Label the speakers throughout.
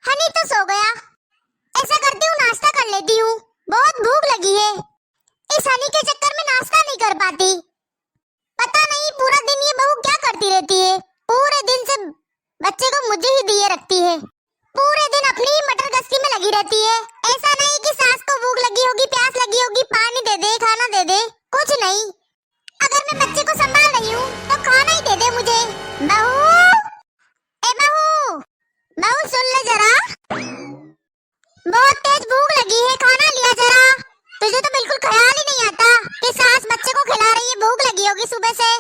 Speaker 1: हनी तो सो गया। ऐसा करती हूँ नाश्ता कर लेती हूँ, बहुत भूख लगी है। इस हनी के चक्कर में नाश्ता नहीं कर पाती। पता नहीं पूरा दिन ये बहू क्या करती रहती है। पूरे दिन से बच्चे को मुझे ही दिए रखती है। पूरे दिन अपनी ही मटर गश्ती में लगी रहती है। ऐसा नहीं कि सास को भूख लगी होगी, प्यास लगी होगी, पानी दे दे, खाना दे दे, कुछ नहीं। अगर मैं बच्चे को संभाल रही हूँ तो खाना ही दे दे मुझे। बहू, ए बहू, बहू सुन ले जरा, बहुत तेज भूख लगी है, खाना लिया जरा। तुझे तो बिल्कुल ख्याल ही नहीं आता कि सास बच्चे को खिला रही है, भूख लगी होगी सुबह से।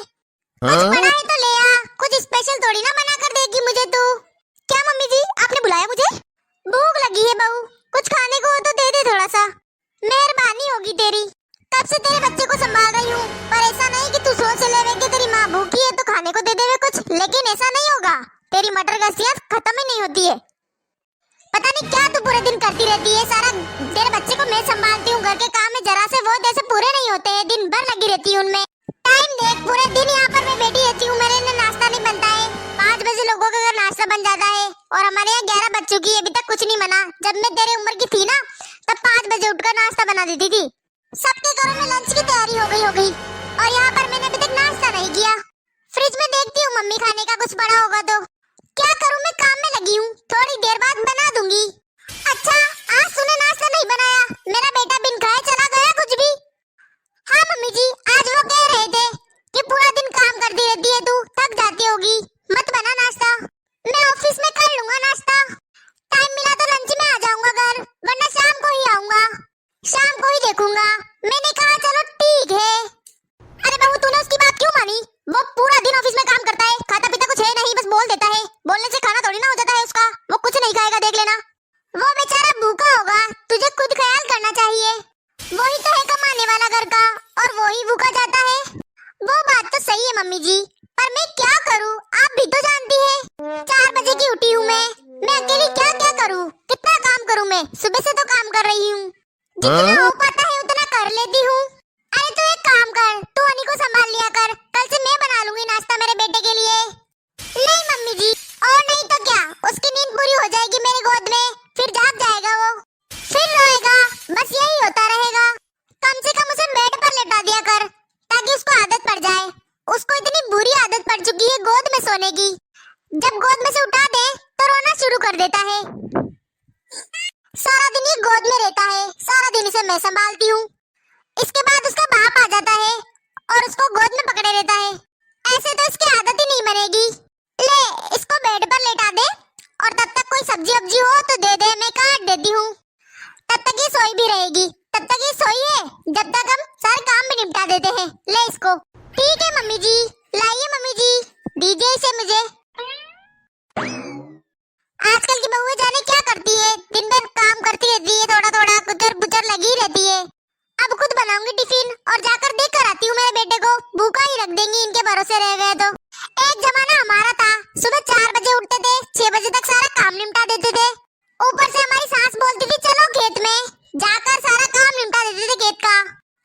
Speaker 1: कुछ बना है तो ले आ, कुछ स्पेशल थोड़ी ना बना कर देगी मुझे तू। क्या मम्मी जी, आपने बुलाया मुझे? भूख लगी है बहू, कुछ खाने को हो तो दे दे थोड़ा सा, मेहरबानी होगी तेरी। कब से तेरे बच्चे को संभाल रही हूँ, पर ऐसा नहीं कि तू सोच ले कि तेरी माँ भूखी है तो खाने को दे देवे कुछ, लेकिन ऐसा नहीं होगा। तेरी मटर गश्तियाँ खत्म ही नहीं होती है। पता नहीं क्या तू पूरे दिन करती रहती है। सारा तेरे बच्चे को मैं संभालती हूँ, घर के काम में जरा से वो जैसे पूरे नहीं होते हैं, दिन भर लगी रहती हूँ उनमें। टाइम देख, पूरे दिन यहाँ पर मैं बैठी रहती हूँ, मेरे लिए नाश्ता नहीं बनता है। 5 बजे लोगों का घर नाश्ता बन जाता है और हमारे यहाँ 11 बज चुकी है, अभी तक कुछ नहीं बना। जब मैं तेरे उम्र की थी ना, तब 5 बजे उठकर नाश्ता बना देती थी। सबके घरों में लंच की तैयारी हो गई और यहाँ पर मैंने अभी तक नाश्ता नहीं किया। फ्रिज में देखती हूँ मम्मी खाने का कुछ पड़ा होगा तो। क्या करूँ, मैं काम में लगी हूँ, थोड़ी देर बाद बना दूंगी। अच्छा, आज तूने नाश्ता नहीं बनाया, मेरा बेटा बिन खाए चला गया कुछ भी? हाँ मम्मी जी, आज वो कह रहे थे कि पूरा दिन काम करती रहती है तू, थक जाती होगी, मत बना नाश्ता। मैं ऑफिस में कर लूंगा नाश्ता, टाइम मिला तो लंच में आ जाऊंगा घर, वरना शाम को ही आऊंगा, शाम को ही देखूंगा। मैंने कहा चलो ठीक है। अरे बहू, तूने उसकी बात क्यों मानी? वो पूरा दिन ऑफिस में काम करता है, खाता पीता कुछ है नहीं, बस बोल देता है। बोलने से खाना थोड़ी ना हो जाता है उसका, वो कुछ नहीं खाएगा, देख लेना। वो बेचारा भूखा होगा, तुझे खुद ख्याल करना चाहिए। वही तो है कमाने वाला घर का, और वही भूखा जाता है। वो बात तो सही है मम्मी जी, पर मैं क्या करूं, आप भी तो जानती है। 4 बजे की उठी हूँ मैं अकेली क्या क्या करूं, कितना काम करूं मैं? सुबह से तो काम कर रही हूँ, जितना हो पाता है उतना कर लेती हूँ। अरे तू एक काम कर, तू हनी को संभाल लिया कर, कल से मैं बना लूंगी नाश्ता मेरे बेटे के लिए। नहीं मम्मी जी, और नहीं तो क्या, उसकी नींद पूरी हो जाएगी मेरी गोद में, फिर जाग जाएगा वो, फिर रोएगा, बस यही होता रहेगा। कम से कम उसे बेड पर लेटा दिया कर, ताकि उसको आदत पड़ जाए। उसको इतनी बुरी आदत पड़ चुकी है गोद में सोने की, जब गोद में से उठा दे तो रोना शुरू कर देता है। सारा दिन ये गोद में रहता है, सारा दिन इसे मैं संभालती हूँ। इसके बाद उसका बाप आ जाता है और उसको गोद में पकड़े रहता है। ऐसे तो इसकी आदत ही नहीं बनेगी। ले, इसको बेड पर लेटा दे और तब तक कोई सब्जी वब्जी हो तो दे दे, मैं काट देती हूँ। तब तक ये सोई भी रहेगी, तब तक ये सोई है जब तक हम सारे काम भी निपटा देते हैं। ले इसको। ठीक है मम्मी जी, लाइए मम्मी जी, दीजिए इसे मुझे। आजकल की बहुएं जाने क्या करती है, दिन भर काम करती रहती है, थोड़ा थोड़ा गुजर गुजर लगी रहती है। अब खुद बनाऊंगी टिफिन और जाकर देख कर आती हूँ मेरे बेटे को, भूखा ही रख देंगी इनके भरोसे रह गए तो। एक जमाना हमारा था, सुबह 4 बजे उठते थे, 6 बजे तक सारा काम निपटा देते थे। ऊपर से हमारी सास बोलती थी चलो खेत में, जाकर सारा काम निपटा देते थे खेत का।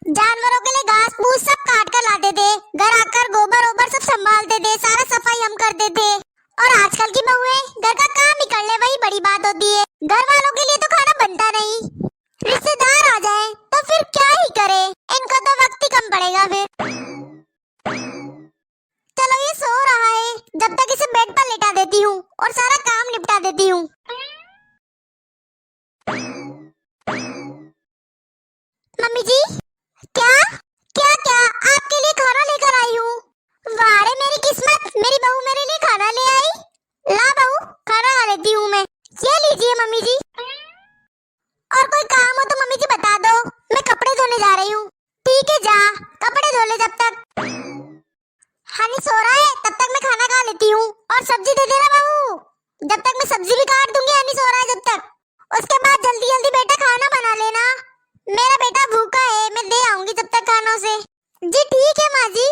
Speaker 1: जानवरों के लिए घास फूस सब काट कर लाते थे, घर आकर गोबर ओबर सब संभालते थे, सारा सफाई हम करते थे। और आजकल की बहुएं घर का काम ही कर ले, वही बड़ी बात होती है। घर वालों के लिए तो खाना बनता नहीं, रिश्तेदार आ जाए तो फिर क्या ही करे, इनका तो वक्त ही कम पड़ेगा फिर। चलो ये सो रहा है, जब तक इसे बेड पर लेटा देती हूँ और सारा काम निपटा देती हूँ। मम्मी जी, क्या क्या क्या आपके लिए खाना लेकर आई हूँ। वाह रे मेरी किस्मत, मेरी बहू मेरे लिए खाना ले आई। ला बहू, खाना खा लेती हूँ मैं। ये लीजिए मम्मी जी। और कोई काम हो तो मम्मी जी बता दो, मैं कपड़े धोने जा रही हूँ। ठीक है जा, कपड़े धो ले जब तक। हनी सो रहा है, तब तक मैं खाना खा लेती हूँ और सब्जी दे देना बहू, जब तक मैं सब्जी भी काट दूंगी। हनी सो रहा है जब तक, उसके बाद जल्दी जल्दी बेटा खाना बना लेना, मेरा बेटा भूखा है, मैं दे आऊंगी जब तक खाना उसे। जी ठीक है माँ जी।